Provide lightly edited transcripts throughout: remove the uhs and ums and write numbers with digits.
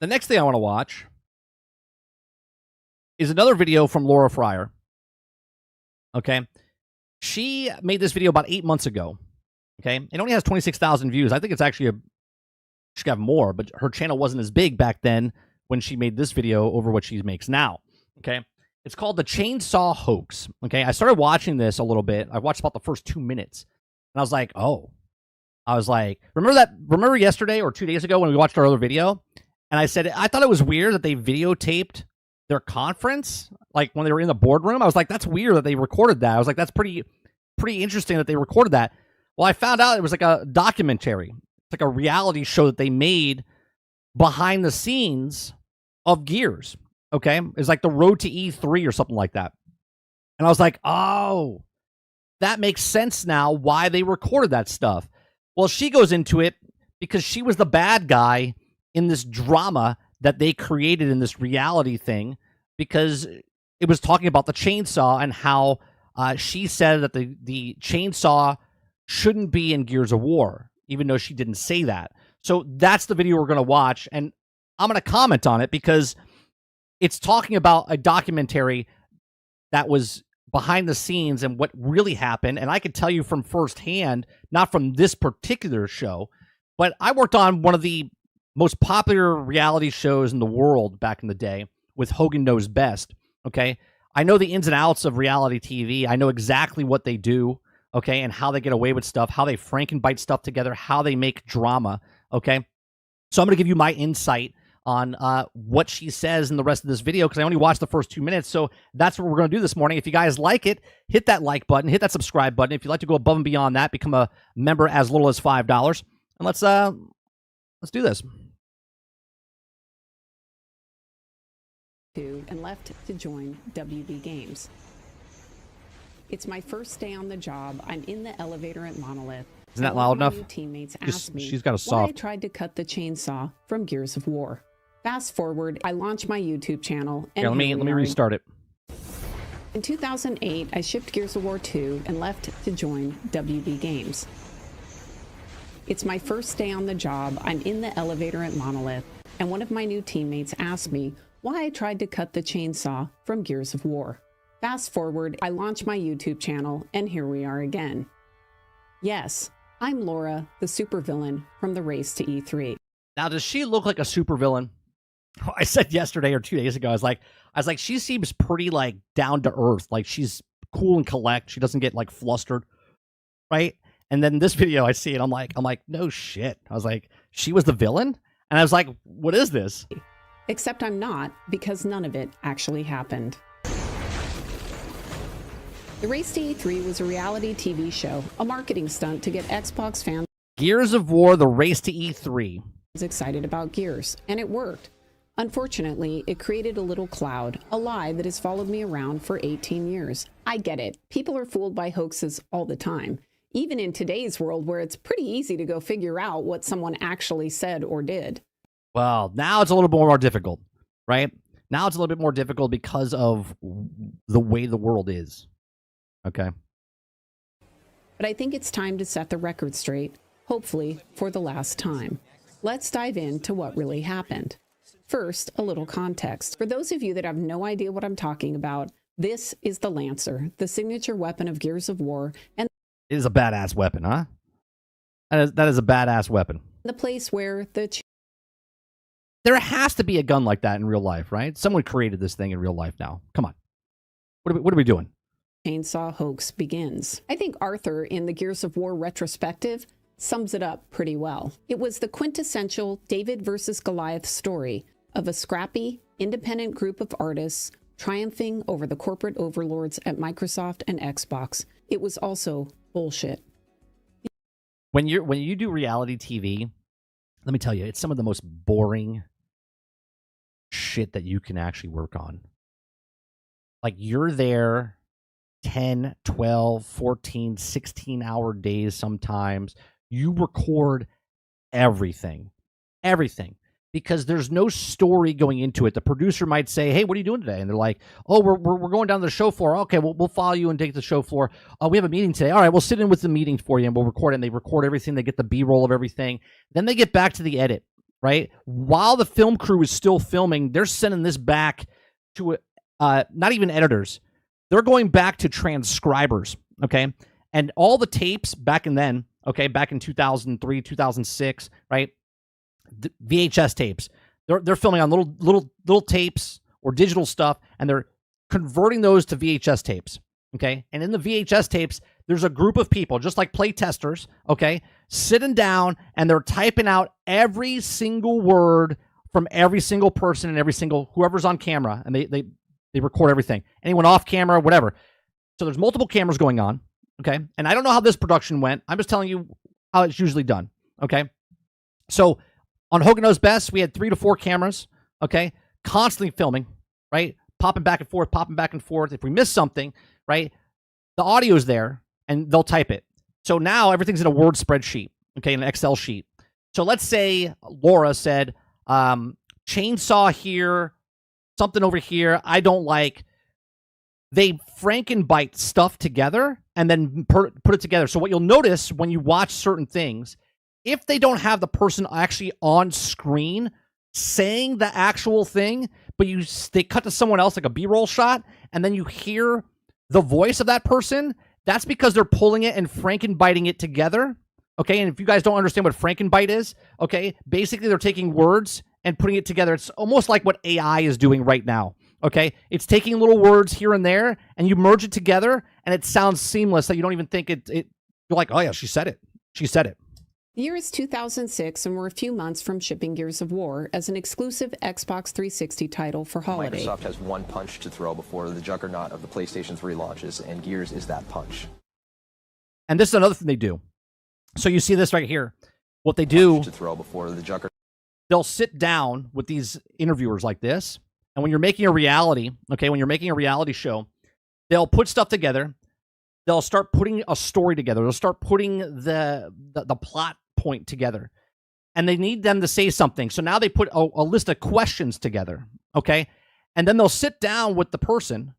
The next thing I want to watch is another video from Laura Fryer. Okay. She made this video about 8 months ago. Okay. It only has 26,000 views. I think it's actually she got more, but her channel wasn't as big back then when she made this video over what she makes now. Okay. It's called The Chainsaw Hoax. Okay. I started watching this a little bit. I watched about the first 2 minutes and I was like, oh, remember yesterday or 2 days ago when we watched our other video? And I said, I thought it was weird that they videotaped their conference, like when they were in the boardroom. I was like, that's weird that they recorded that. I was like, that's pretty interesting that they recorded that. Well, I found out it was like a documentary. It's like a reality show that they made behind the scenes of Gears. Okay. It's like the Road to E3 or something like that. And I was like, oh, that makes sense now why they recorded that stuff. Well, she goes into it because she was the bad guy in this drama that they created in this reality thing, because it was talking about the chainsaw and how she said that the chainsaw shouldn't be in Gears of War, even though she didn't say that. So that's the video we're going to watch, and I'm going to comment on it because it's talking about a documentary that was behind the scenes and what really happened. And I can tell you from firsthand, not from this particular show, but I worked on one of the most popular reality shows in the world back in the day with Hogan Knows Best. Okay. I know the ins and outs of reality TV. I know exactly what they do. Okay. And how they get away with stuff, how they Frankenbite stuff together, how they make drama. Okay. So I'm going to give you my insight on what she says in the rest of this video, because I only watched the first 2 minutes. So that's what we're going to do this morning. If you guys like it, hit that like button, hit that subscribe button. If you'd like to go above and beyond that, become a member as little as $5. And let's do this. And left to join WB Games. It's my first day on the job. I'm in the elevator at Monolith. Isn't that loud enough? Teammates asked me she's got a soft. why I tried to cut the chainsaw from Gears of War. Fast forward, I launched my YouTube channel. And here, let me restart it. In 2008, I shipped Gears of War 2 and left to join WB Games. It's my first day on the job. I'm in the elevator at Monolith, and one of my new teammates asked me why I tried to cut the chainsaw from Gears of War. Fast forward, I launched my YouTube channel, and here we are again. Yes, I'm Laura, the supervillain from the Race to E3. Now, does she look like a supervillain? I said yesterday or 2 days ago, I was like, she seems pretty like down to earth. Like she's cool and collect. She doesn't get like flustered, right? And then this video, I see it. I'm like, no shit. I was like, she was the villain, and I was like, what is this? Except I'm not, because none of it actually happened. The Race to E3 was a reality TV show, a marketing stunt to get Xbox fans Gears of War, The Race to E3. Excited about Gears, and it worked. Unfortunately, it created a little cloud, a lie that has followed me around for 18 years. I get it. People are fooled by hoaxes all the time, even in today's world where it's pretty easy to go figure out what someone actually said or did. Well, now it's a little bit more difficult, right? Now it's a little bit more difficult because of the way the world is. Okay. But I think it's time to set the record straight, hopefully for the last time. Let's dive into what really happened. First, a little context. For those of you that have no idea what I'm talking about, this is the Lancer, the signature weapon of Gears of War, and it is a badass weapon, huh? That is a badass weapon. The place where there has to be a gun like that in real life, right? Someone created this thing in real life now. Come on. What are we doing? Chainsaw hoax begins. I think Arthur in the Gears of War retrospective sums it up pretty well. It was the quintessential David versus Goliath story of a scrappy, independent group of artists triumphing over the corporate overlords at Microsoft and Xbox. It was also bullshit. When you do reality TV, let me tell you, it's some of the most boring shit that you can actually work on. Like, you're there 10, 12, 14, 16-hour days sometimes. You record everything, because there's no story going into it. The producer might say, hey, what are you doing today? And they're like, oh, we're going down to the show floor. Okay, we'll follow you and take the show floor. Oh, we have a meeting today. All right, we'll sit in with the meeting for you, and we'll record it. And they record everything. They get the B-roll of everything. Then they get back to the edit, right? While the film crew is still filming, they're sending this back to not even editors. They're going back to transcribers, okay? And all the tapes back in then, okay, back in 2003, 2006, right? The VHS tapes. They're filming on little tapes or digital stuff, and they're converting those to VHS tapes, okay? And in the VHS tapes, there's a group of people, just like play testers, okay, sitting down, and they're typing out every single word from every single person and every single whoever's on camera, and they record everything. Anyone off camera, whatever. So there's multiple cameras going on, okay? And I don't know how this production went. I'm just telling you how it's usually done, okay? So on Hogan Knows Best, we had 3 to 4 cameras, okay? Constantly filming, right? Popping back and forth, popping back and forth. If we miss something, right, the audio's there, and they'll type it. So now everything's in a Word spreadsheet, okay, an Excel sheet. So let's say Laura said, chainsaw here, something over here, I don't like. They Frankenbite stuff together and then put it together. So what you'll notice when you watch certain things, if they don't have the person actually on screen saying the actual thing, but they cut to someone else, like a B-roll shot, and then you hear the voice of that person, that's because they're pulling it and Frankenbiting it together, okay? And if you guys don't understand what Frankenbite is, okay, basically they're taking words and putting it together. It's almost like what AI is doing right now, okay? It's taking little words here and there, and you merge it together, and it sounds seamless that you don't even think you're like, oh yeah, she said it. She said it. The year is 2006, and we're a few months from shipping Gears of War as an exclusive Xbox 360 title for holiday. Microsoft has one punch to throw before the juggernaut of the PlayStation 3 launches, and Gears is that punch. And this is another thing they do. So you see this right here. What they do, to throw before the juggernaut. They'll sit down with these interviewers like this, and when you're making a reality, okay, when you're making a reality show, they'll put stuff together. They'll start putting a story together. They'll start putting the plot point together, and they need them to say something. So now they put a list of questions together, okay? And then they'll sit down with the person,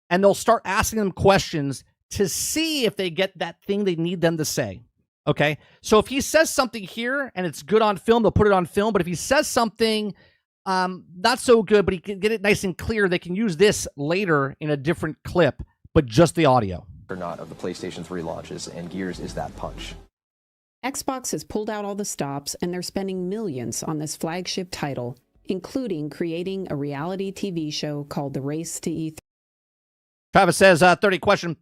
and they'll start asking them questions to see if they get that thing they need them to say, okay? So if he says something here and it's good on film, they'll put it on film. But if he says something not so good, but he can get it nice and clear, they can use this later in a different clip, but just the audio. Juggernaut of the PlayStation 3 launches, and Gears is that punch. Xbox has pulled out all the stops, and they're spending millions on this flagship title, including creating a reality TV show called The Race to E3. Travis says, 30 question,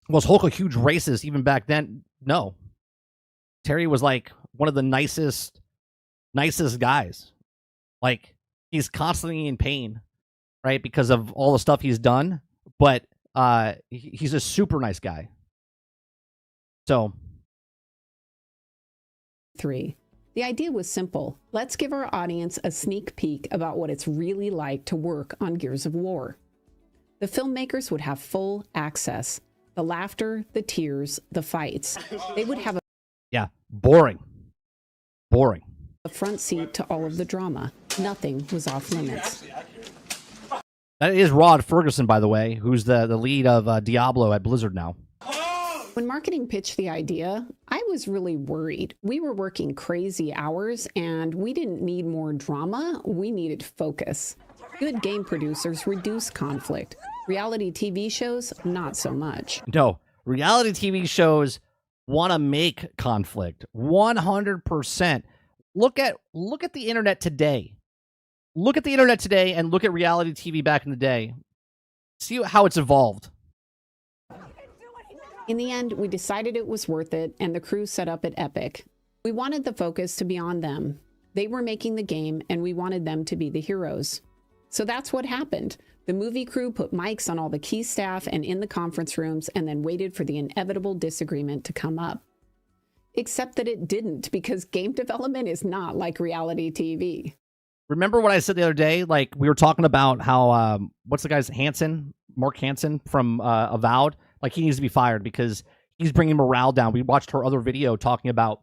was Hulk a huge racist even back then? No. Terry was like one of the nicest guys. Like, he's constantly in pain, right, because of all the stuff he's done, but he's a super nice guy. So 3. The idea was simple. Let's give our audience a sneak peek about what it's really like to work on Gears of War. The filmmakers would have full access. The laughter, the tears, the fights. They would have boring. a front seat to all of the drama. Nothing was off limits. That is Rod Ferguson, by the way, who's the lead of Diablo at Blizzard now. When marketing pitched the idea, I was really worried. We were working crazy hours, and we didn't need more drama. We needed focus. Good game producers reduce conflict. Reality TV shows, not so much. No, reality TV shows want to make conflict. 100%. Look at the internet today. Look at the internet today and look at reality TV back in the day. See how it's evolved. In the end, we decided it was worth it, and the crew set up at Epic. We wanted the focus to be on them. They were making the game, and we wanted them to be the heroes. So that's what happened. The movie crew put mics on all the key staff and in the conference rooms, and then waited for the inevitable disagreement to come up. Except that it didn't, because game development is not like reality TV. Remember what I said the other day? Like, we were talking about how, what's the guy's, Mark Hansen from Avowed? Like, he needs to be fired because he's bringing morale down. We watched her other video talking about,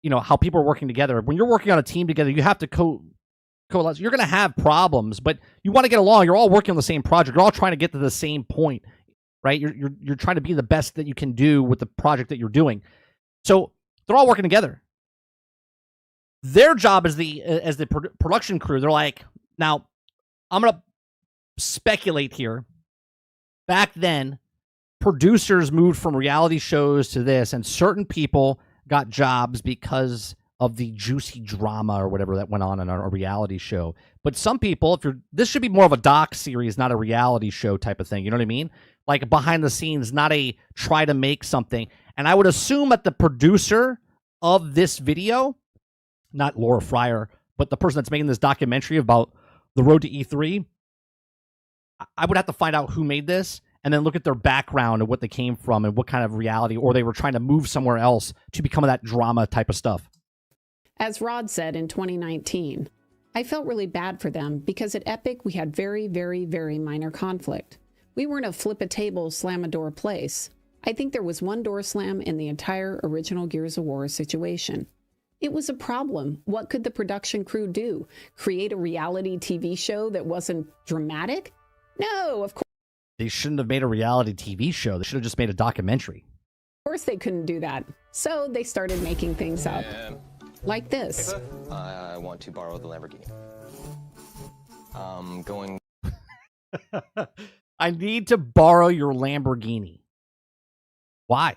how people are working together. When you're working on a team together, you have to coalesce. You're going to have problems, but you want to get along. You're all working on the same project. You're all trying to get to the same point, right? You're trying to be the best that you can do with the project that you're doing. So they're all working together. Their job as the production crew, they're like, now I'm gonna speculate here. Back then, producers moved from reality shows to this, and certain people got jobs because of the juicy drama or whatever that went on in a reality show. But some people, this should be more of a doc series, not a reality show type of thing. You know what I mean? Like behind the scenes, not a try to make something. And I would assume that the producer of this video, not Laura Fryer, but the person that's making this documentary about the road to E3, I would have to find out who made this and then look at their background and what they came from and what kind of reality, or they were trying to move somewhere else to become that drama type of stuff. As Rod said in 2019, I felt really bad for them because at Epic we had very, very, very minor conflict. We weren't a flip a table, slam a door place. I think there was one door slam in the entire original Gears of War situation. It was a problem. What could the production crew do? Create a reality TV show that wasn't dramatic? No, of course. They shouldn't have made a reality TV show. They should have just made a documentary. Of course they couldn't do that. So they started making things up. Like this. I want to borrow the Lamborghini. Going. I need to borrow your Lamborghini. Why?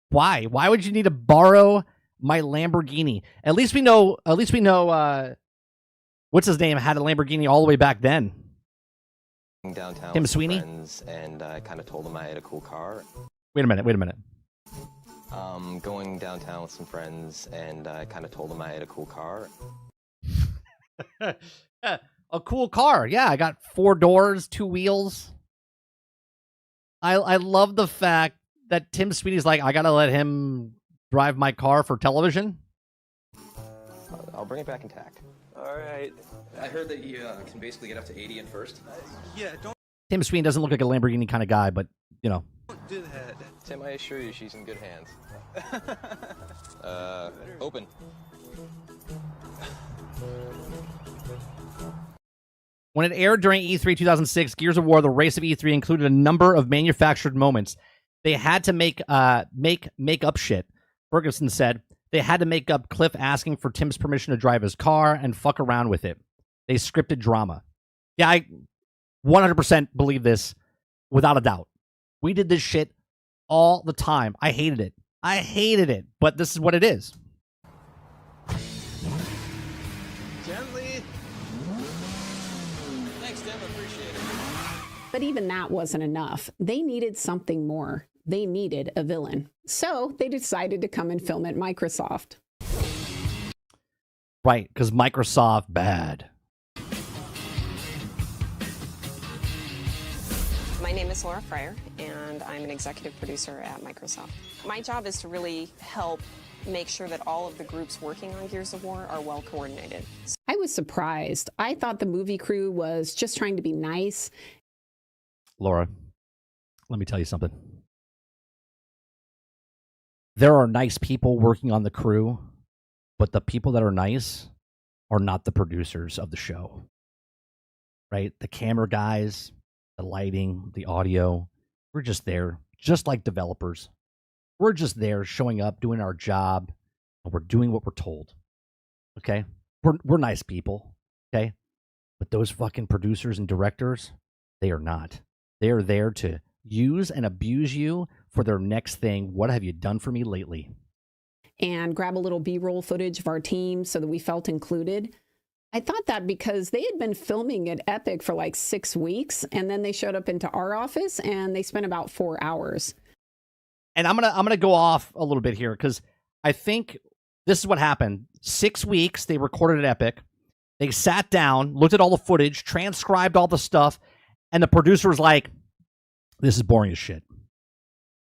Why? Why would you need to borrow my Lamborghini? At least we know. What's his name had a Lamborghini all the way back then. Downtown. Tim Sweeney. And I kind of told him I had a cool car. Wait a minute. Going downtown with some friends, and I kind of told them I had a cool car. A cool car. Yeah, I got 4 doors, 2 wheels. I love the fact that Tim Sweeney's like, I gotta let him drive my car for television. I'll bring it back intact. All right. I heard that you can basically get up to 80 in first. Yeah, don't Tim Sweeney doesn't look like a Lamborghini kind of guy, but, you know. do that. Tim, I assure you she's in good hands. Open. When it aired during E3 2006, Gears of War: The Race of E3 included a number of manufactured moments. They had to make up shit. Ferguson said they had to make up Cliff asking for Tim's permission to drive his car and fuck around with it. They scripted drama. Yeah, I 100% believe this without a doubt. We did this shit all the time. I hated it, but this is what it is. Gently. Thanks, Tim. Appreciate it. But even that wasn't enough. They needed something more. They needed a villain. So they decided to come and film at Microsoft. Right, because Microsoft bad. My name is Laura Fryer, and I'm an executive producer at Microsoft. My job is to really help make sure that all of the groups working on Gears of War are well coordinated. I was surprised. I thought the movie crew was just trying to be nice. Laura, let me tell you something. There are nice people working on the crew, but the people that are nice are not the producers of the show. Right? The camera guys, the lighting, the audio, we're just there, just like developers. We're just there showing up, doing our job, and we're doing what we're told. Okay? We're nice people. Okay? But those fucking producers and directors, they are not. They are there to use and abuse you for their next thing. What have you done for me lately? And grab a little B-roll footage of our team so that we felt included. I thought that because they had been filming at Epic for like 6 weeks, and then they showed up into our office and they spent about 4 hours. And I'm gonna go off a little bit here because I think this is what happened. 6 weeks they recorded at Epic. They sat down, looked at all the footage, transcribed all the stuff, and the producer was like, "This is boring as shit.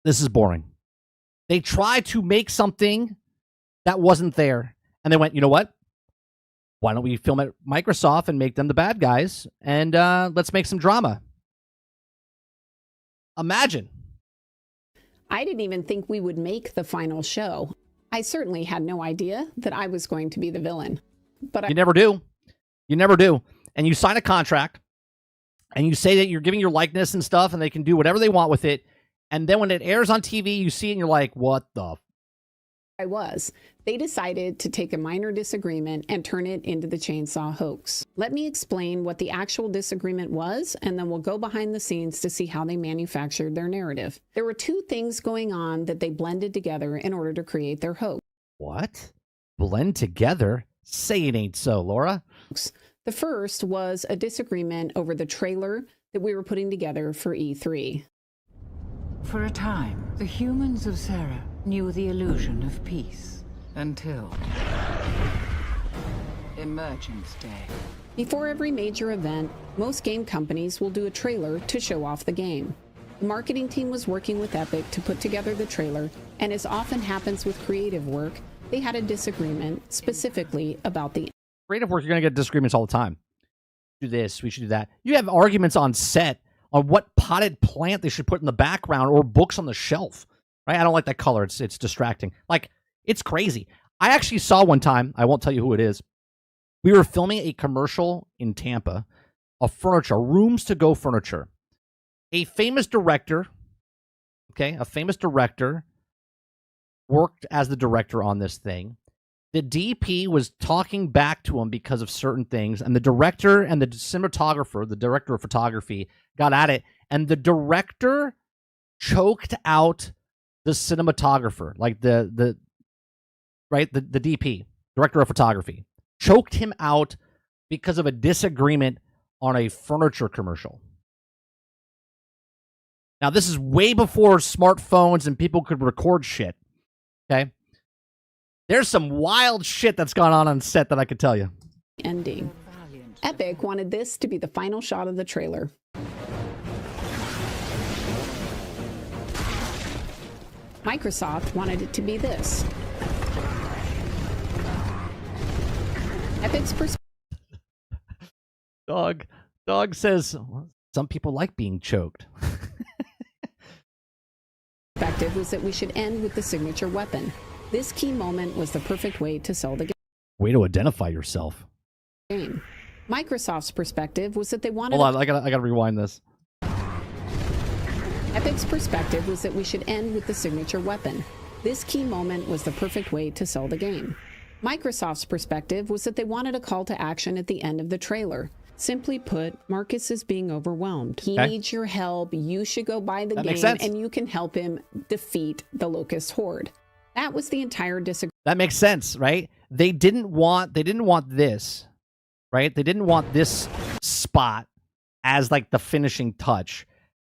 This is boring." They tried to make something that wasn't there, and they went, "You know what? Why don't we film at Microsoft and make them the bad guys, and let's make some drama." Imagine. I didn't even think we would make the final show. I certainly had no idea that I was going to be the villain. But You never do. You never do. And you sign a contract, and you say that you're giving your likeness and stuff, and they can do whatever they want with it. And then when it airs on TV, you see it, and you're like, what the? They decided to take a minor disagreement and turn it into the chainsaw hoax. Let me explain what the actual disagreement was, and then we'll go behind the scenes to see how they manufactured their narrative. There were two things going on that they blended together in order to create their hoax. What? Blend together? Say it ain't so, Laura. The first was a disagreement over the trailer that we were putting together for E3. For a time, the humans of Sarah knew the illusion of peace until Emergence Day. Before every major event, most game companies will do a trailer to show off the game. The marketing team was working with Epic to put together the trailer, and as often happens with creative work, they had a disagreement specifically about the Creative work, you're going to get disagreements all the time. Do this, we should do that. You have arguments on set on what potted plant they should put in the background or books on the shelf. Right? I don't like that color. It's distracting. Like, it's crazy. I actually saw one time, I won't tell you who it is. We were filming a commercial in Tampa of furniture, rooms to go furniture. A famous director, a famous director worked as the director on this thing. The DP was talking back to him because of certain things, and the director and the cinematographer, the director of photography, got at it, and the director choked out the cinematographer, like the DP, director of photography, choked him out because of a disagreement on a furniture commercial. Now, this is way before smartphones and people could record shit, okay? There's some wild shit that's gone on set that I could tell you. ending. Epic wanted this to be the final shot of the trailer. Microsoft wanted it to be this. Epic's Dog says some people like being choked. perspective was that we should end with the signature weapon. This key moment was the perfect way to sell the game. Way to identify yourself. Microsoft's perspective was that they wanted... Hold on, I gotta rewind this. Epic's perspective was that we should end with the signature weapon. This key moment was the perfect way to sell the game. Microsoft's perspective was that they wanted a call to action at the end of the trailer. Simply put, Marcus is being overwhelmed. He needs your help. You should go buy the game and you can help him defeat the Locust Horde. That was the entire disagreement. That makes sense, right? They didn't want this, right? They didn't want this spot as like the finishing touch.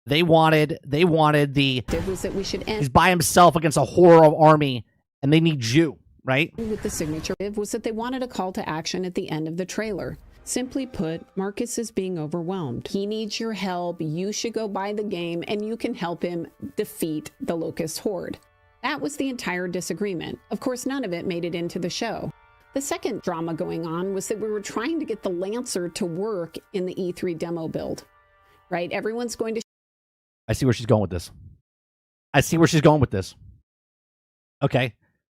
They wanted the... It was that we should end... He's by himself against a horror army and they need you, right? With the signature was that they wanted a call to action at the end of the trailer. Simply put, Marcus is being overwhelmed. He needs your help. You should go buy the game and you can help him defeat the Locust Horde. That was the entire disagreement. Of course, none of it made it into the show. The second drama going on was that we were trying to get the Lancer to work in the E3 demo build, right? Everyone's going to... I see where she's going with this. Okay.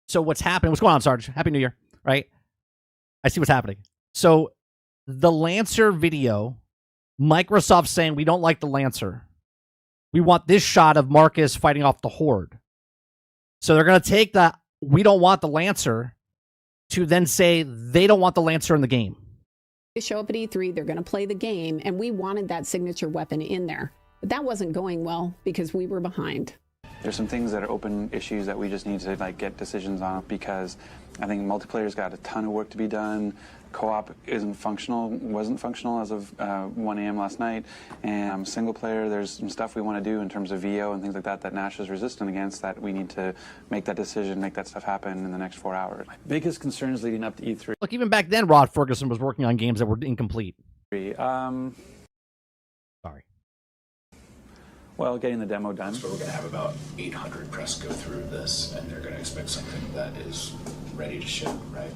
So what's happening? What's going on, Sarge? Happy New Year, right? I see what's happening. So the Lancer video, Microsoft saying we don't like the Lancer. We want this shot of Marcus fighting off the Horde. So they're going to take the we don't want the Lancer to then say they don't want the Lancer in the game. They show up at E3, they're going to play the game, and we wanted that signature weapon in there. But that wasn't going well because we were behind. There's some things that are open issues that we just need to get decisions on, because I think multiplayer's got a ton of work to be done. Co-op wasn't functional as of 1 a.m. last night. And single player, there's some stuff we want to do in terms of VO and things like that Nash is resistant against, that we need to make that decision, make that stuff happen in the next 4 hours. My biggest concerns leading up to E3. Look, even back then, Rod Ferguson was working on games that were incomplete. Sorry. Well, getting the demo done. So we're going to have about 800 press go through this, and they're going to expect something that is ready to ship, right?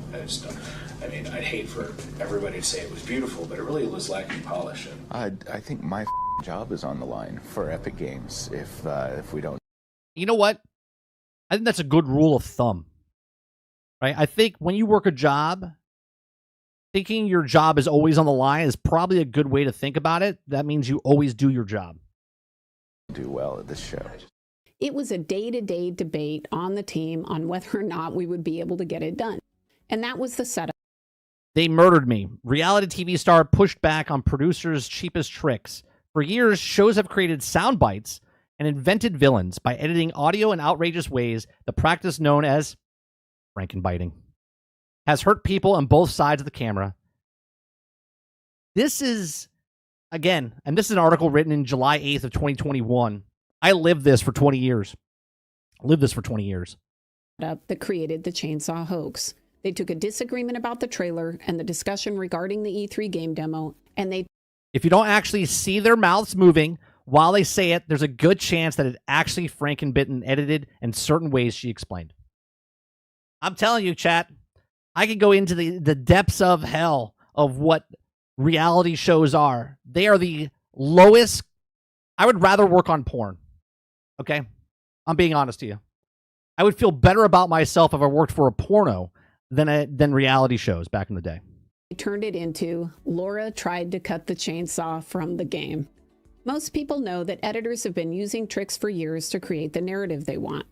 I'd hate for everybody to say it was beautiful, but it really was lacking polish. I think my job is on the line for Epic Games if we don't. You know what? I think that's a good rule of thumb, right? I think when you work a job, thinking your job is always on the line is probably a good way to think about it. That means you always do your job. Do well at this show. It was a day-to-day debate on the team on whether or not we would be able to get it done. And that was the setup. They murdered me. Reality TV star pushed back on producers' cheapest tricks. For years, shows have created sound bites and invented villains by editing audio in outrageous ways. The practice known as frankenbiting has hurt people on both sides of the camera. This is, again, and this is an article written in July 8th of 2021. I lived this for 20 years. That created the chainsaw hoax. They took a disagreement about the trailer and the discussion regarding the E3 game demo, and they... If you don't actually see their mouths moving while they say it, there's a good chance that it actually frankenbitten, edited in certain ways, she explained. I'm telling you, chat, I could go into the depths of hell of what reality shows are. They are the lowest. I would rather work on porn. Okay? I'm being honest to you. I would feel better about myself if I worked for a porno than reality shows back in the day. turned it into Laura tried to cut the chainsaw from the game. Most people know that editors have been using tricks for years to create the narrative they want.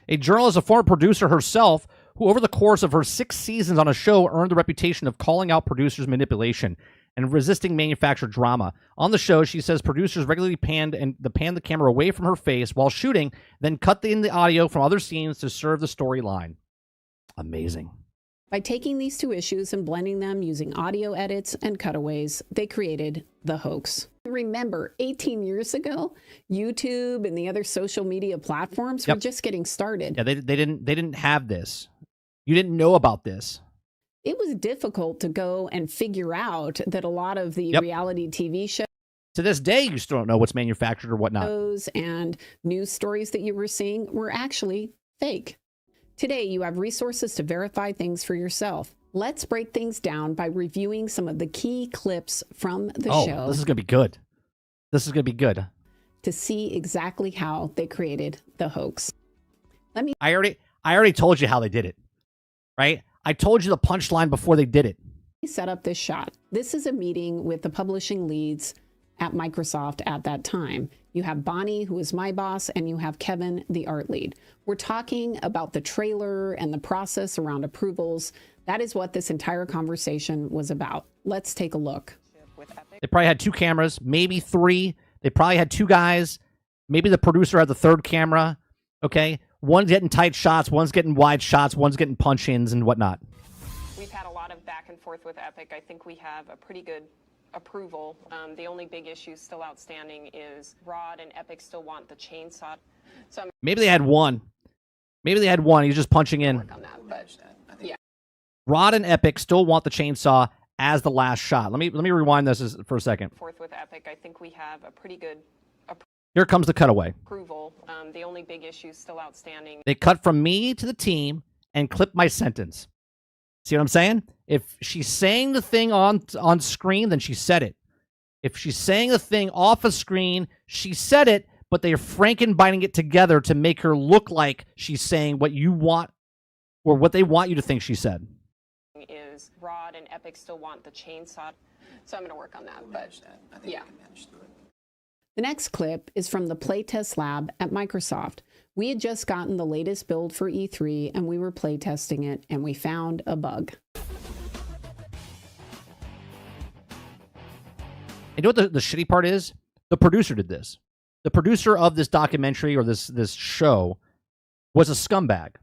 A journalist, a former producer herself, who over the course of her 6 seasons on a show earned the reputation of calling out producers' manipulation and resisting manufactured drama. On the show, she says producers regularly panned the camera away from her face while shooting, then cut in the audio from other scenes to serve the storyline. Amazing. By taking these two issues and blending them using audio edits and cutaways, they created the hoax. Remember, 18 years ago, YouTube and the other social media platforms were just getting started. Yeah, they didn't have this. You didn't know about this. It was difficult to go and figure out that a lot of the reality TV shows, to this day, you still don't know what's manufactured or whatnot. And news stories that you were seeing were actually fake. Today, you have resources to verify things for yourself. Let's break things down by reviewing some of the key clips from the show. This is going to be good. This is going to be good. To see exactly how they created the hoax. I already told you how they did it, right? I told you the punchline before they did it. Set up this shot. This is a meeting with the publishing leads at Microsoft at that time. You have Bonnie, who is my boss, and you have Kevin, the art lead. We're talking about the trailer and the process around approvals. That is what this entire conversation was about. Let's take a look. They probably had 2 cameras, maybe 3. They probably had 2 guys. Maybe the producer had the 3rd camera. Okay. One's getting tight shots, one's getting wide shots, one's getting punch-ins and whatnot. We've had a lot of back and forth with Epic. I think we have a pretty good approval. The only big issue still outstanding is Rod and Epic still want the chainsaw. So maybe they had 1. Maybe they had 1. He's just punching in. work on that, but yeah. Rod and Epic still want the chainsaw as the last shot. Let me rewind this for a second. Forth with Epic, I think we have a pretty good Here comes the cutaway. approval. The only big issue still outstanding. They cut from me to the team and clip my sentence. See what I'm saying? If she's saying the thing on screen, then she said it. If she's saying the thing off a screen, she said it, but they're frankenbiting it together to make her look like she's saying what you want or what they want you to think she said. Is Rod and Epic still want the chainsaw? So I'm going to work on that. But yeah. The next clip is from the playtest lab at Microsoft. We had just gotten the latest build for E3 and we were playtesting it and we found a bug. You know what the shitty part is? The producer did this. The producer of this documentary or this show was a scumbag.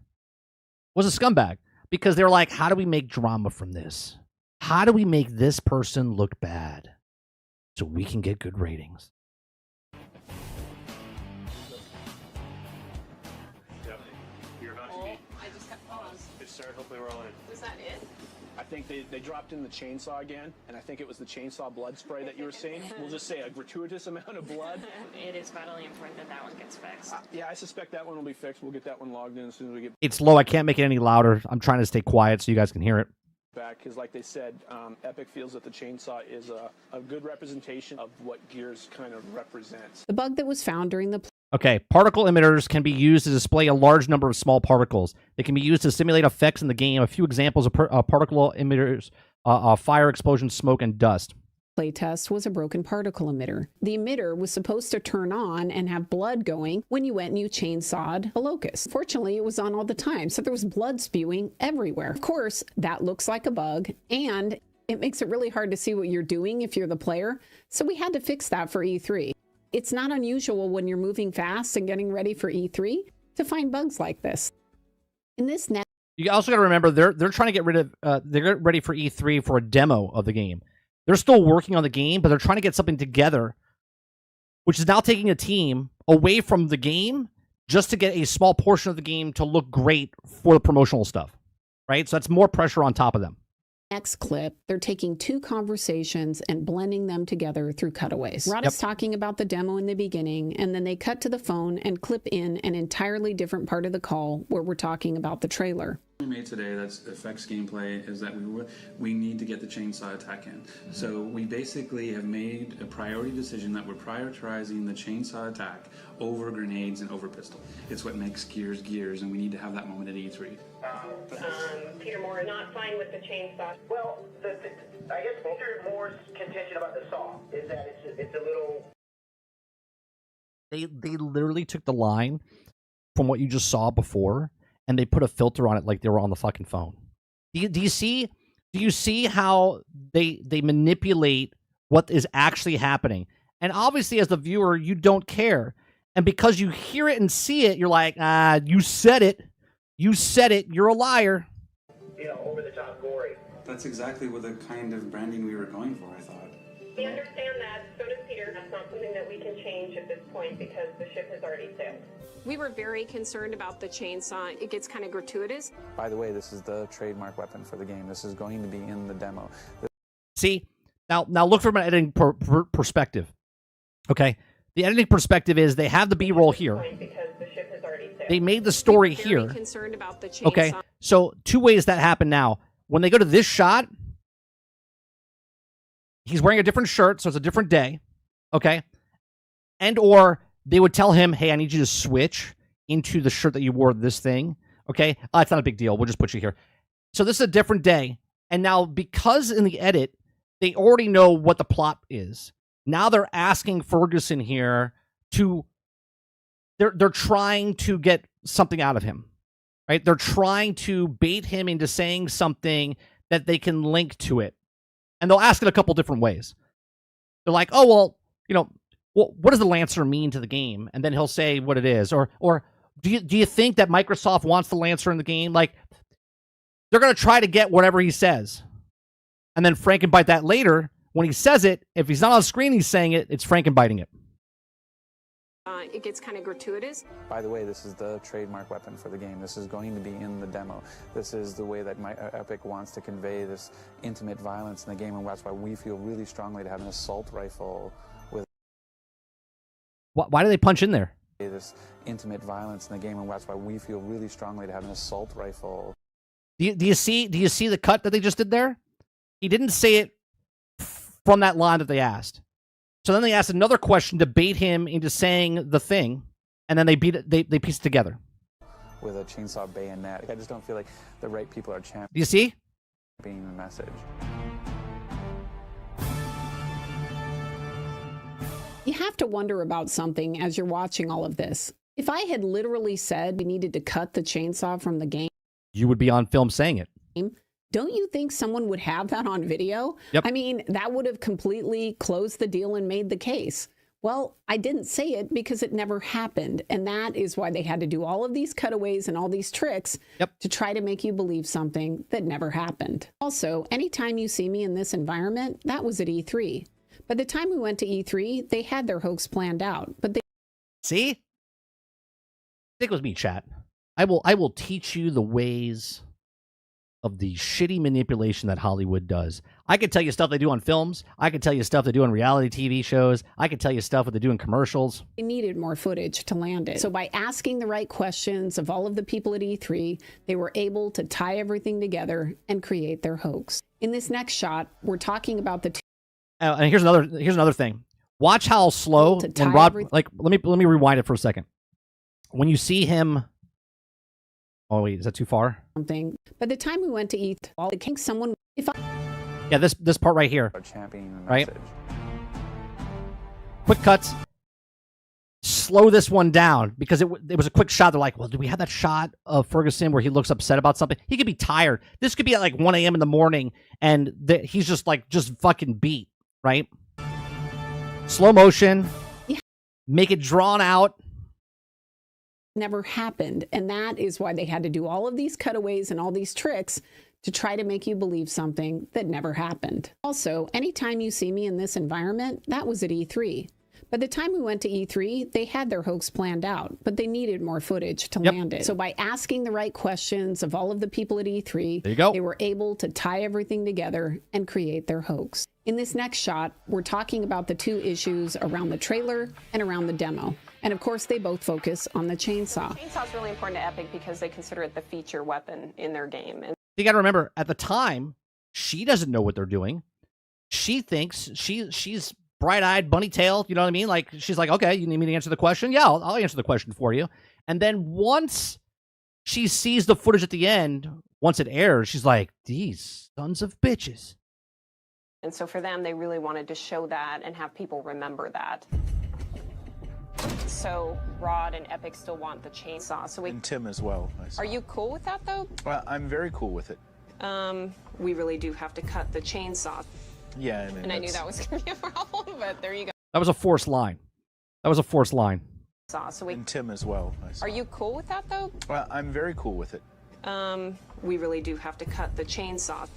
Because they're like, how do we make drama from this? How do we make this person look bad so we can get good ratings? I just have paused. Good start. Hopefully we're all in. Was that it? I think they dropped in the chainsaw again, and I think it was the chainsaw blood spray that you were seeing. We'll just say a gratuitous amount of blood. It is vitally important that that one gets fixed. Yeah, I suspect that one will be fixed. We'll get that one logged in as soon as we get It's low. I can't make it any louder. I'm trying to stay quiet so you guys can hear it. back, because like they said, Epic feels that the chainsaw is a good representation of what Gears kind of represents. The bug that was found during the Okay, particle emitters can be used to display a large number of small particles. They can be used to simulate effects in the game. A few examples of particle emitters, fire, explosion, smoke, and dust. playtest was a broken particle emitter. The emitter was supposed to turn on and have blood going when you went and you chainsawed a locust. Fortunately, it was on all the time, so there was blood spewing everywhere. Of course, that looks like a bug, and it makes it really hard to see what you're doing if you're the player, so we had to fix that for E3. It's not unusual when you're moving fast and getting ready for E3 to find bugs like this. In this next... You also got to remember, they're trying to get rid of, they're getting ready for E3 for a demo of the game. They're still working on the game, but they're trying to get something together, which is now taking a team away from the game just to get a small portion of the game to look great for the promotional stuff, right? So that's more pressure on top of them. Next clip, they're taking two conversations and blending them together through cutaways. Rod is talking about the demo in the beginning, and then they cut to the phone and clip in an entirely different part of the call where we're talking about the trailer. We made today that affects gameplay is that we need to get the chainsaw attack in. So we basically have made a priority decision that we're prioritizing the chainsaw attack over grenades and over pistol. It's what makes Gears, and we need to have that moment at E3. Peter Moore not fine with the chainsaw. Well, I guess Peter Moore's contention about the saw is that it's a little... They literally took the line from what you just saw before, and they put a filter on it like they were on the fucking phone. Do you see how they manipulate what is actually happening? And obviously, as the viewer, you don't care. And because you hear it and see it, you're like, you said it. You said it. You're a liar. You know, over the top gory. That's exactly what the kind of branding we were going for, I thought. We understand that. So does Peter. That's not something that we can change at this point because the ship has already sailed. We were very concerned about the chainsaw. It gets kind of gratuitous. By the way, this is the trademark weapon for the game. This is going to be in the demo. See, now look from an editing perspective. Okay, the editing perspective is they have the B-roll here. Because the ship has already sailed. They made the story we were here. Very concerned about the chainsaw. Okay, so two ways that happen now. When they go to this shot, he's wearing a different shirt, so it's a different day. Okay, and or they would tell him, hey, I need you to switch into the shirt that you wore this thing. Okay, it's not a big deal. We'll just put you here. So this is a different day. And now because in the edit, they already know what the plot is. Now they're asking Ferguson here to, they're trying to get something out of him, right? They're trying to bait him into saying something that they can link to it. And they'll ask it a couple different ways. They're like, oh, well, you know, well, what does the Lancer mean to the game? And then he'll say what it is. Or do you think that Microsoft wants the Lancer in the game? Like, they're going to try to get whatever he says. And then Frankenbite that later. When he says it, if he's not on screen, he's saying it, it's Frankenbiting it. It gets kind of gratuitous. By the way, this is the trademark weapon for the game. This is going to be in the demo. This is the way that Epic wants to convey this intimate violence in the game, and that's why we feel really strongly to have an assault rifle with... Why do they punch in there? This intimate violence in the game, and that's why we feel really strongly to have an assault rifle. Do you see the cut that they just did there? He didn't say it from that line that they asked. So then they asked another question to bait him into saying the thing, and then they piece it together. With a chainsaw bayonet. I just don't feel like the right people are championing Do you see? the message. You have to wonder about something as you're watching all of this. If I had literally said we needed to cut the chainsaw from the game, You would be on film saying it. don't you think someone would have that on video? Yep. I mean, that would have completely closed the deal and made the case. Well, I didn't say it because it never happened. And that is why they had to do all of these cutaways and all these tricks to try to make you believe something that never happened. Also, anytime you see me in this environment, that was at E3. By the time we went to E3, they had their hoax planned out. But they See? Stick with me, chat. I will teach you the ways of the shitty manipulation that Hollywood does. I could tell you stuff they do on films. I could tell you stuff they do on reality TV shows. I could tell you stuff what they do in commercials. They needed more footage to land it. So by asking the right questions of all of the people at E3, they were able to tie everything together and create their hoax. In this next shot, we're talking about the And here's another thing. Watch how slow when Rod, like, let me rewind it for a second. When you see him, oh wait, is that too far? something. By the time we went to E3, all the king someone if I Yeah, this part right here. Championing the Right? message. Quick cuts. Slow this one down because it was a quick shot. They're like, well, do we have that shot of Ferguson where he looks upset about something? He could be tired. This could be at like 1 a.m. in the morning, and he's just fucking beat, right? Slow motion. Yeah. Make it drawn out. Never happened. And that is why they had to do all of these cutaways and all these tricks to try to make you believe something that never happened. Also, anytime you see me in this environment, that was at E3. By the time we went to E3, they had their hoax planned out, but they needed more footage to land it. So by asking the right questions of all of the people at E3, there you go. They were able to tie everything together and create their hoax. In this next shot, we're talking about the two issues around the trailer and around the demo. And of course, they both focus on the chainsaw. Chainsaw is really important to Epic because they consider it the feature weapon in their game. And You got to remember, at the time, she doesn't know what they're doing. She thinks she's bright-eyed, bunny-tailed, you know what I mean? Like, she's like, okay, you need me to answer the question? Yeah, I'll answer the question for you. And then once she sees the footage at the end, once it airs, she's like, these sons of bitches. And so for them, they really wanted to show that and have people remember that. So Rod and Epic still want the chainsaw. So And Tim as well. Are you cool with that, though? Well, I'm very cool with it. We really do have to cut the chainsaw. Yeah, And I knew that was going to be a problem, but there you go. That was a forced line. So And Tim as well. Are you cool with that, though? Well, I'm very cool with it. We really do have to cut the chainsaw.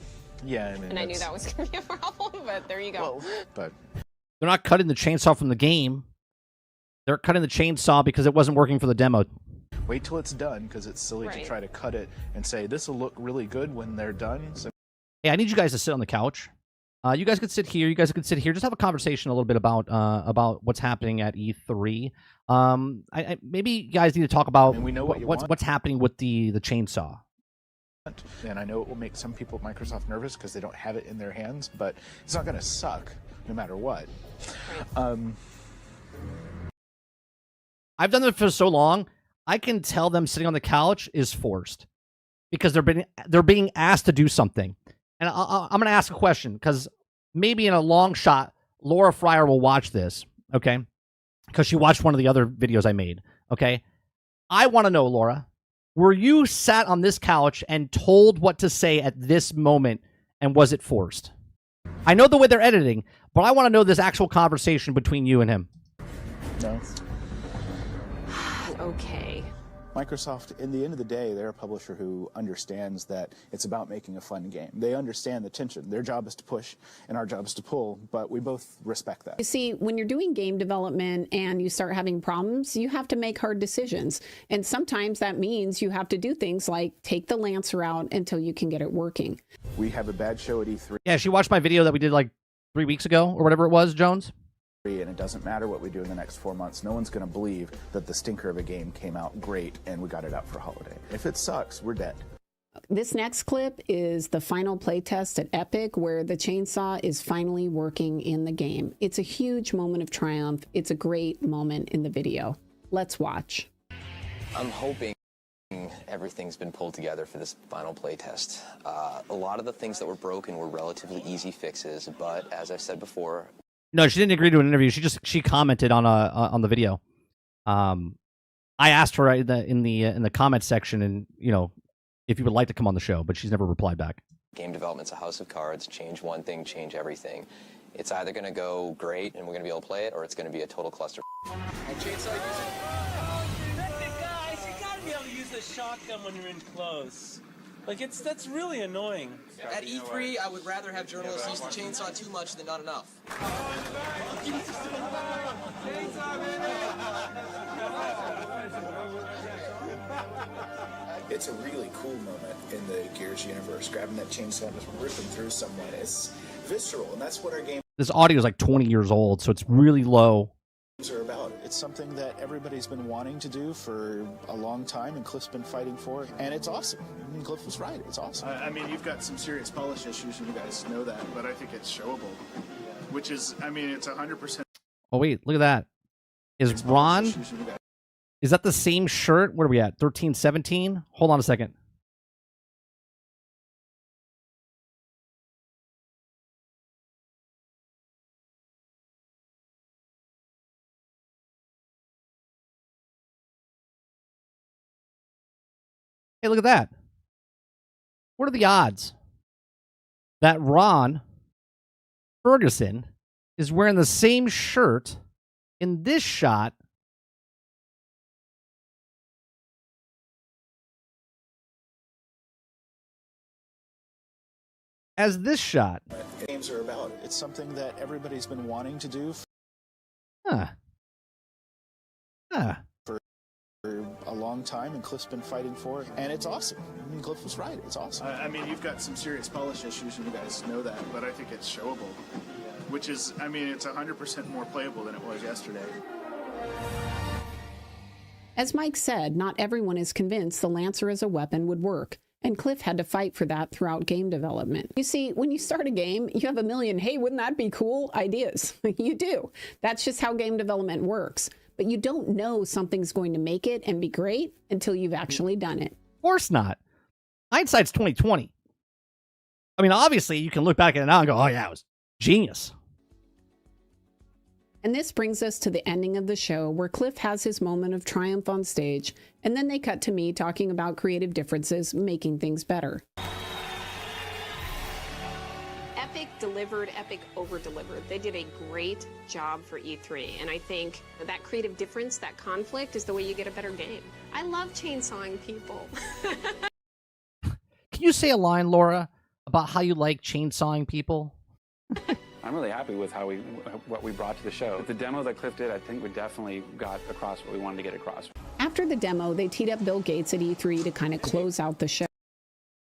Yeah, And I knew that was going to be a problem, but there you go. Well, but They're not cutting the chainsaw from the game. They're cutting the chainsaw because it wasn't working for the demo. wait till it's done, because it's silly to try to cut it and say this will look really good when they're done. So Hey, I need you guys to sit on the couch. You guys could sit here. You guys could sit here. Just have a conversation a little bit about what's happening at E3. Maybe you guys need to talk about And we know what you want. what's happening with the chainsaw. and I know it will make some people at Microsoft nervous because they don't have it in their hands, but it's not going to suck no matter what. I've done it for so long. I can tell them sitting on the couch is forced because they're being asked to do something. And I'm going to ask a question because maybe in a long shot, Laura Fryer will watch this, okay? Because she watched one of the other videos I made, okay? I want to know, Laura, were you sat on this couch and told what to say at this moment, and was it forced? I know the way they're editing, but I want to know this actual conversation between you and him. No. Okay. Microsoft, in the end of the day, they're a publisher who understands that it's about making a fun game. They understand the tension. Their job is to push, and our job is to pull, but we both respect that. You see, when you're doing game development and you start having problems, you have to make hard decisions. And sometimes that means you have to do things like take the Lancer out until you can get it working. We have a bad show at E3. Yeah, she watched my video that we did like 3 weeks ago or whatever it was, Jones. And it doesn't matter what we do in the next 4 months. No one's going to believe that the stinker of a game came out great and we got it out for holiday. If it sucks, we're dead. This next clip is the final playtest at Epic where the chainsaw is finally working in the game. It's a huge moment of triumph. It's a great moment in the video. Let's watch. I'm hoping everything's been pulled together for this final playtest. A lot of the things that were broken were relatively easy fixes, but as I've said before, No, she didn't agree to an interview. She commented on the video. I asked her in the comment section, and if you would like to come on the show, but she's never replied back. game development's a house of cards. Change one thing, change everything. It's either going to go great and we're going to be able to play it, or it's going to be a total cluster. Guys, you gotta be able to use the shotgun when you're in close. Like, that's really annoying. At E3, I would rather have journalists use the chainsaw too much than not enough. It's a really cool moment in the Gears universe. Grabbing that chainsaw and just ripping through someone. It's visceral, and that's what our games This audio is like 20 years old, so it's really low. are about. It's something that everybody's been wanting to do for a long time, and Cliff's been fighting for it, and it's awesome. I mean, Cliff was right. It's awesome. I mean, you've got some serious polish issues, and you guys know that, but I think it's showable, which is, I mean, it's 100%. Oh wait, look at that. Is Ron? Is that the same shirt? Where are we at? 13-17? Hold on a second. Hey, look at that. What are the odds that Ron Ferguson is wearing the same shirt in this shot as this shot? Games are about. It's something that everybody's been wanting to do Huh. for a long time, and Cliff's been fighting for it, and it's awesome. I mean, Cliff was right. It's awesome. I mean, you've got some serious polish issues, and you guys know that, but I think it's showable. Which is, I mean, it's 100% more playable than it was yesterday. As Mike said, not everyone is convinced the Lancer as a weapon would work, and Cliff had to fight for that throughout game development. You see, when you start a game, you have a million, hey, wouldn't that be cool, ideas. You do. That's just how game development works. But you don't know something's going to make it and be great until you've actually done it. Of course not. Hindsight's 2020. I mean, obviously, you can look back at it now and go, oh, yeah, it was genius. And this brings us to the ending of the show, where Cliff has his moment of triumph on stage, and then they cut to me talking about creative differences making things better. Epic delivered, Epic over-delivered. They did a great job for E3, and I think that creative difference, that conflict, is the way you get a better game. I love chainsawing people. Can you say a line, Laura, about how you like chainsawing people? I'm really happy with what we brought to the show. The demo that Cliff did, I think we definitely got across what we wanted to get across. After the demo, they teed up Bill Gates at E3 to kind of close out the show.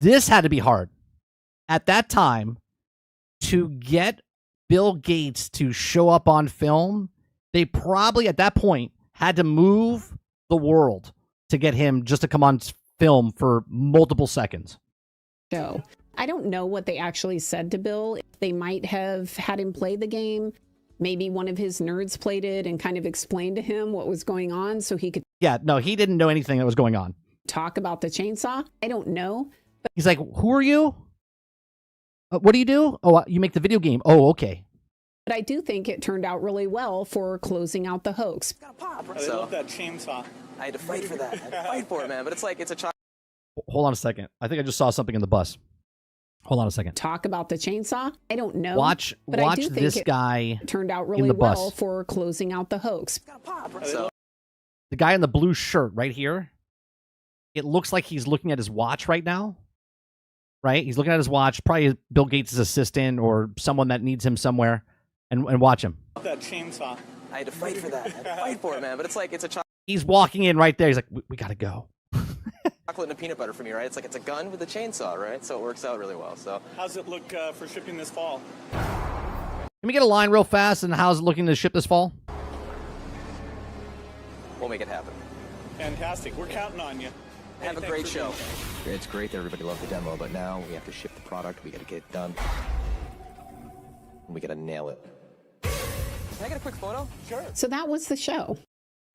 This had to be hard. At that time, to get Bill Gates to show up on film, they probably, at that point, had to move the world to get him just to come on film for multiple seconds. Show. I don't know what they actually said to Bill. They might have had him play the game. Maybe one of his nerds played it and kind of explained to him what was going on so he could... Yeah, no, he didn't know anything that was going on. ...talk about the chainsaw. I don't know. But he's like, who are you? What do you do? Oh, you make the video game. Oh, okay. But I do think it turned out really well for closing out the hoax. I love that chainsaw. I had to fight for that. I had to fight for it, man. But it's like, it's a child. Hold on a second. I think I just saw something in the bus. Hold on a second. Talk about the chainsaw. I don't know. Watch this guy turned out really well for closing out the hoax. The guy in the blue shirt right here. It looks like he's looking at his watch right now. Right? He's looking at his watch. Probably Bill Gates' assistant or someone that needs him somewhere. And watch him. That chainsaw. I had to fight for that. I had to fight for it, man. But it's like, it's a child. He's walking in right there. He's like, we gotta go. Chocolate and peanut butter for me, right? It's like, it's a gun with a chainsaw, right? So it works out really well. So how's it look for shipping this fall? Can we get a line real fast? And how's it looking to ship this fall? We'll make it happen. Fantastic. We're counting on you. Have a great show. It's great that everybody loved the demo, but now we have to ship the product. We got to get it done. We got to nail it. Can I get a quick photo? Sure. So that was the show.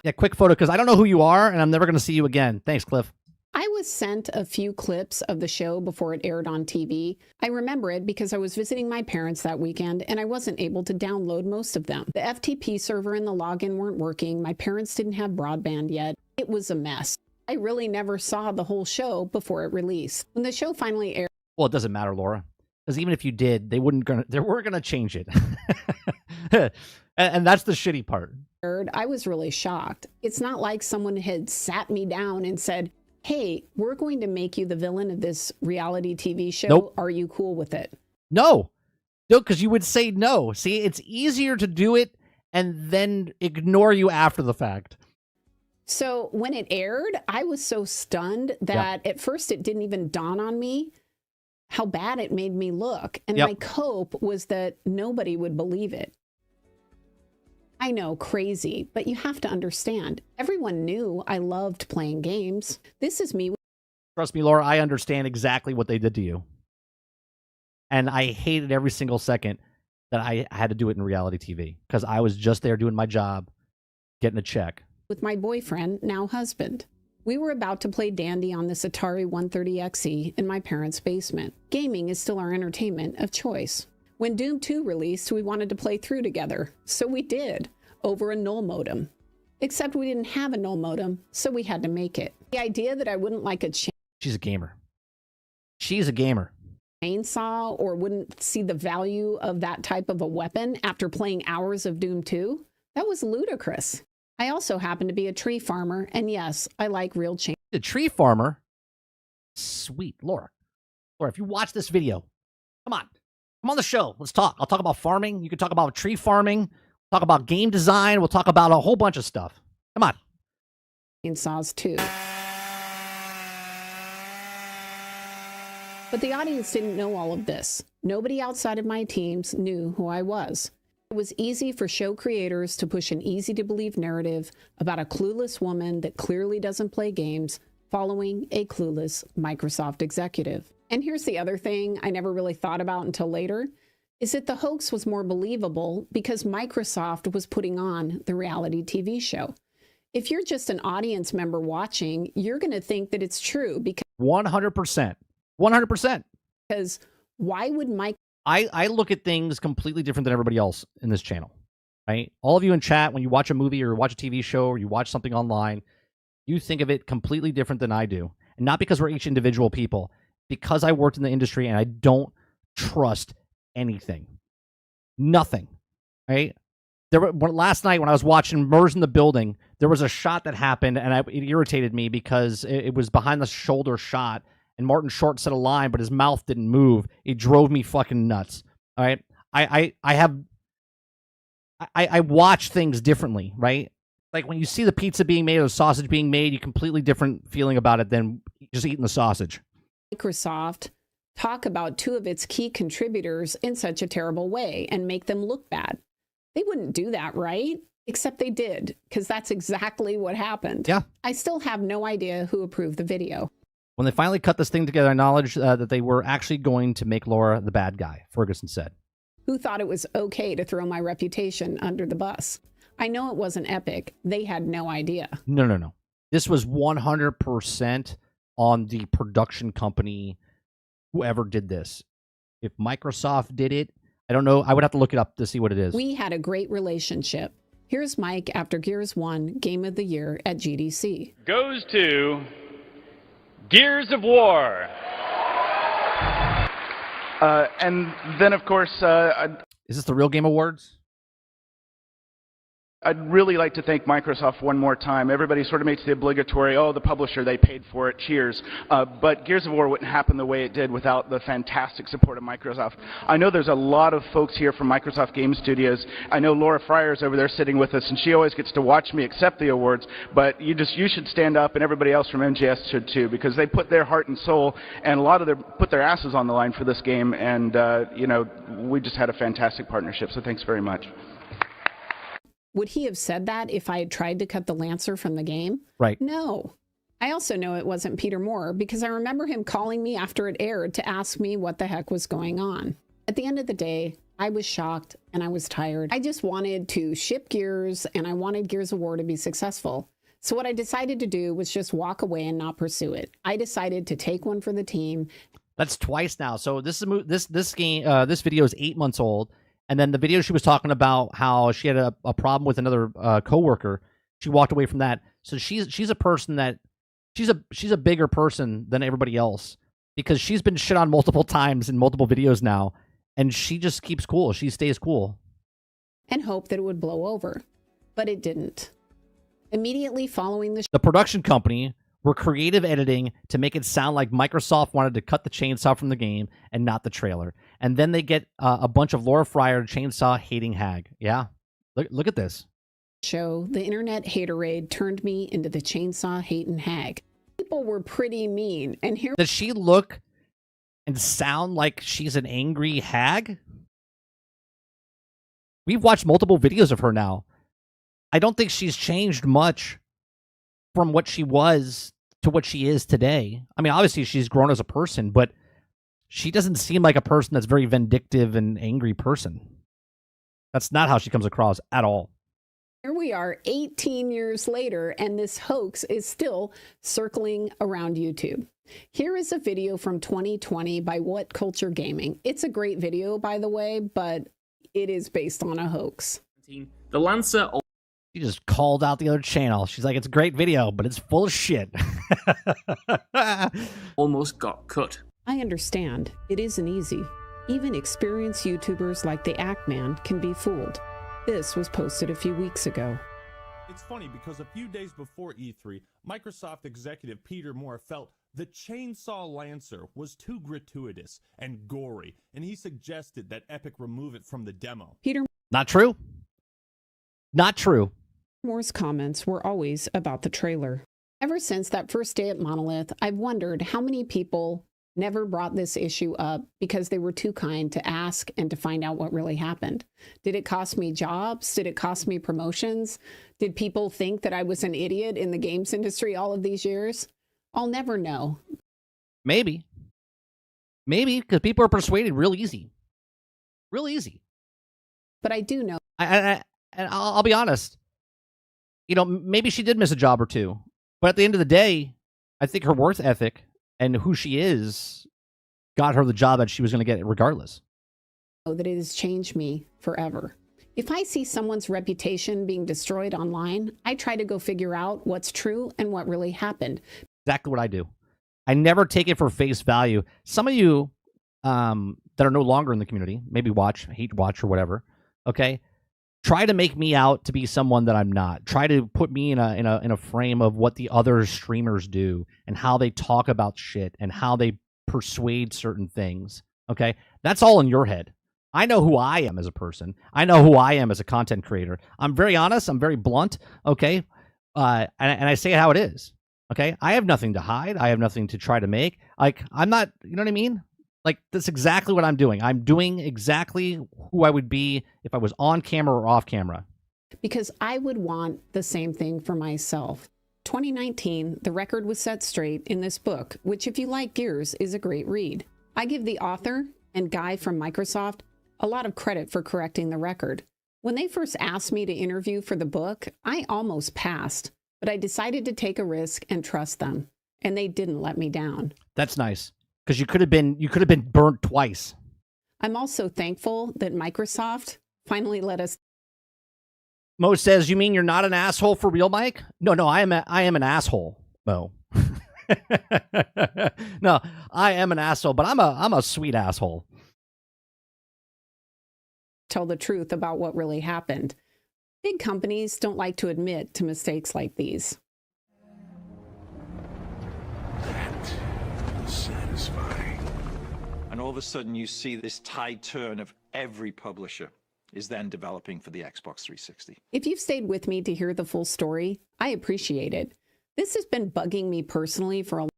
Yeah, quick photo, because I don't know who you are, and I'm never going to see you again. Thanks, Cliff. I was sent a few clips of the show before it aired on TV. I remember it because I was visiting my parents that weekend, and I wasn't able to download most of them. The FTP server and the login weren't working. My parents didn't have broadband yet. It was a mess. I really never saw the whole show before it released. When the show finally aired... Well, it doesn't matter, Laura. Because even if you did, they weren't gonna change it. And that's the shitty part. I was really shocked. It's not like someone had sat me down and said, hey, we're going to make you the villain of this reality TV show. Nope. Are you cool with it? No, because you would say no. See, it's easier to do it and then ignore you after the fact. So when it aired, I was so stunned that at first it didn't even dawn on me how bad it made me look. And my cope was that nobody would believe it. I know, crazy, but you have to understand. Everyone knew I loved playing games. This is me. Trust me, Laura, I understand exactly what they did to you. And I hated every single second that I had to do it in reality TV because I was just there doing my job, getting a check. With my boyfriend, now husband. We were about to play Dandy on this Atari 130XE in my parents' basement. Gaming is still our entertainment of choice. When Doom 2 released, we wanted to play through together, so we did, over a null modem. Except we didn't have a null modem, so we had to make it. The idea that I wouldn't like a She's a gamer. She's a gamer. Chainsaw or wouldn't see the value of that type of a weapon after playing hours of Doom 2? That was ludicrous. I also happen to be a tree farmer, and yes, I like real chainsaws. A tree farmer? Sweet. Laura, if you watch this video, come on. Come on the show. Let's talk. I'll talk about farming. You can talk about tree farming. Talk about game design. We'll talk about a whole bunch of stuff. Come on. Chainsaws too. But the audience didn't know all of this. Nobody outside of my teams knew who I was. It was easy for show creators to push an easy-to-believe narrative about a clueless woman that clearly doesn't play games following a clueless Microsoft executive. And here's the other thing I never really thought about until later, is that the hoax was more believable because Microsoft was putting on the reality TV show. If you're just an audience member watching, you're going to think that it's true because 100%. 100%. Because why would I look at things completely different than everybody else in this channel, right? All of you in chat, when you watch a movie or watch a TV show or you watch something online, you think of it completely different than I do. And not because we're each individual people, because I worked in the industry and I don't trust anything. Nothing, right? Last night when I was watching Murs in the Building, there was a shot that happened and it irritated me because it was behind the shoulder shot. And Martin Short said a line, but his mouth didn't move. It drove me fucking nuts. All right. I watch things differently, right? Like when you see the pizza being made or the sausage being made, you completely different feeling about it than just eating the sausage. Microsoft talk about two of its key contributors in such a terrible way and make them look bad. They wouldn't do that, right? Except they did, because that's exactly what happened. Yeah. I still have no idea who approved the video. When they finally cut this thing together, I acknowledge that they were actually going to make Laura the bad guy, Ferguson said. Who thought it was okay to throw my reputation under the bus? I know it wasn't Epic. They had no idea. No. This was 100% on the production company, whoever did this. If Microsoft did it, I don't know. I would have to look it up to see what it is. We had a great relationship. Here's Mike after Gears 1 Game of the Year at GDC. Goes to Gears of War. And then, of course, is this the Real Game Awards? I'd really like to thank Microsoft one more time. Everybody sort of makes the obligatory, oh, the publisher, they paid for it, cheers. But Gears of War wouldn't happen the way it did without the fantastic support of Microsoft. I know there's a lot of folks here from Microsoft Game Studios. I know Laura Fryer's over there sitting with us, and she always gets to watch me accept the awards. But you should stand up, and everybody else from MGS should too, because they put their heart and soul, and a lot of put their asses on the line for this game. And, we just had a fantastic partnership, so thanks very much. Would he have said that if I had tried to cut the Lancer from the game? Right. No. I also know it wasn't Peter Moore because I remember him calling me after it aired to ask me what the heck was going on. At the end of the day, I was shocked and I was tired. I just wanted to ship Gears and I wanted Gears of War to be successful. So what I decided to do was just walk away and not pursue it. I decided to take one for the team. That's twice now. So this video is 8 months old. And then the video she was talking about how she had a problem with another coworker, she walked away from that. So she's a person that she's a bigger person than everybody else because she's been shit on multiple times in multiple videos now, and she just keeps cool. She stays cool. And hope that it would blow over, but it didn't. Immediately following the production company were creative editing to make it sound like Microsoft wanted to cut the chainsaw from the game and not the trailer. And then they get a bunch of Laura Fryer chainsaw hating hag. Yeah, look at this. Show the internet haterade turned me into the chainsaw hating hag. People were pretty mean, and here does she look and sound like she's an angry hag? We've watched multiple videos of her now. I don't think she's changed much from what she was to what she is today. I mean, obviously she's grown as a person, but she doesn't seem like a person that's very vindictive and angry person. That's not how she comes across at all. Here we are 18 years later, and this hoax is still circling around YouTube. Here is a video from 2020 by What Culture Gaming. It's a great video, by the way, but it is based on a hoax. The Lancer... She just called out the other channel. She's like, it's a great video, but it's full of shit. Almost got cut. I understand. It isn't easy. Even experienced YouTubers like the Act Man can be fooled. This was posted a few weeks ago. It's funny because a few days before E3, Microsoft executive Peter Moore felt the Chainsaw Lancer was too gratuitous and gory, and he suggested that Epic remove it from the demo. Not true. Not true. Moore's comments were always about the trailer. Ever since that first day at Monolith, I've wondered how many people never brought this issue up because they were too kind to ask and to find out what really happened. Did it cost me jobs? Did it cost me promotions? Did people think that I was an idiot in the games industry all of these years? I'll never know. Maybe. Maybe, because people are persuaded real easy. Real easy. But I do know. And I'll be honest. You know, maybe she did miss a job or two. But at the end of the day, I think her worth ethic and who she is got her the job that she was going to get regardless. That it has changed me forever. If I see someone's reputation being destroyed online, I try to go figure out what's true and what really happened. Exactly what I do. I never take it for face value. Some of you that are no longer in the community, maybe hate watch or whatever, okay? Try to make me out to be someone that I'm not. Try to put me in a frame of what the other streamers do and how they talk about shit and how they persuade certain things. Okay? That's all in your head. I know who I am as a person. I know who I am as a content creator. I'm very honest. I'm very blunt. Okay? And I say it how it is. Okay? I have nothing to hide. I have nothing to try to make. Like, I'm not, you know what I mean? Like, that's exactly what I'm doing. I'm doing exactly who I would be if I was on camera or off camera. Because I would want the same thing for myself. 2019, the record was set straight in this book, which, if you like Gears, is a great read. I give the author and guy from Microsoft a lot of credit for correcting the record. When they first asked me to interview for the book, I almost passed, but I decided to take a risk and trust them, and they didn't let me down. That's nice. Because you could have been burnt twice. I'm also thankful that Microsoft finally let us. Mo says, "You mean you're not an asshole for real, Mike?" No, I am an asshole, Mo. No, I am an asshole, but I'm a sweet asshole. Tell the truth about what really happened. Big companies don't like to admit to mistakes like these. Satisfying. And all of a sudden you see this tide turn of every publisher is then developing for the Xbox 360. If you've stayed with me to hear the full story, I appreciate it. This has been bugging me personally for a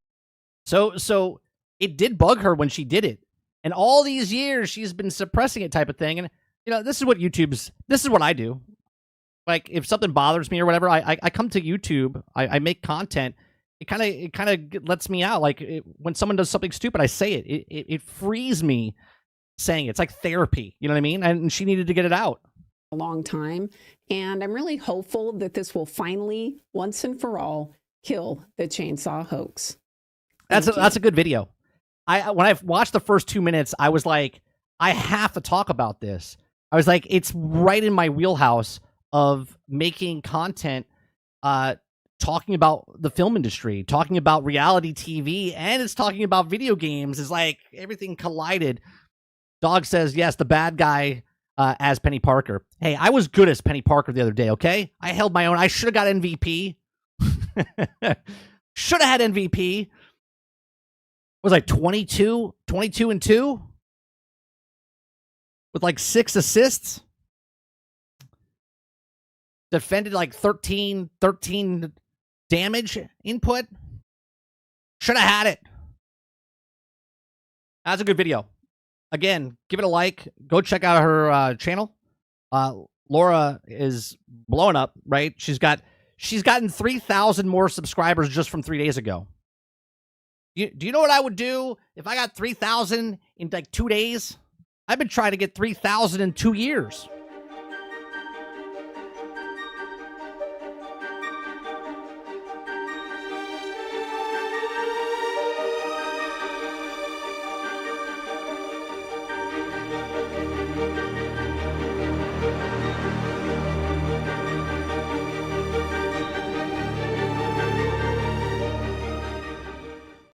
So it did bug her when she did it. And all these years she's been suppressing it type of thing. And you know, this is what I do. Like, if something bothers me or whatever, I come to YouTube, I make content. It kind of lets me out. Like, when someone does something stupid, I say it. It frees me saying it. It's like therapy. You know what I mean? And she needed to get it out. A long time. And I'm really hopeful that this will finally, once and for all, kill the chainsaw hoax. That's a good video. When I watched the first 2 minutes, I was like, I have to talk about this. I was like, it's right in my wheelhouse of making content, talking about the film industry, talking about reality TV, and it's talking about video games. It's like everything collided. Dog says, yes, the bad guy as Penny Parker. Hey, I was good as Penny Parker the other day, okay? I held my own. I should have got MVP. Should have had MVP. Was I 22 and 2? With like 6 assists. Defended like 13 damage input. Should have had it. That's a good video. Again, give it a like. Go check out her channel. Laura is blowing up, right? She's gotten 3,000 more subscribers just from 3 days ago. Do you know what I would do if I got 3,000 in like 2 days? I've been trying to get 3,000 in 2 years.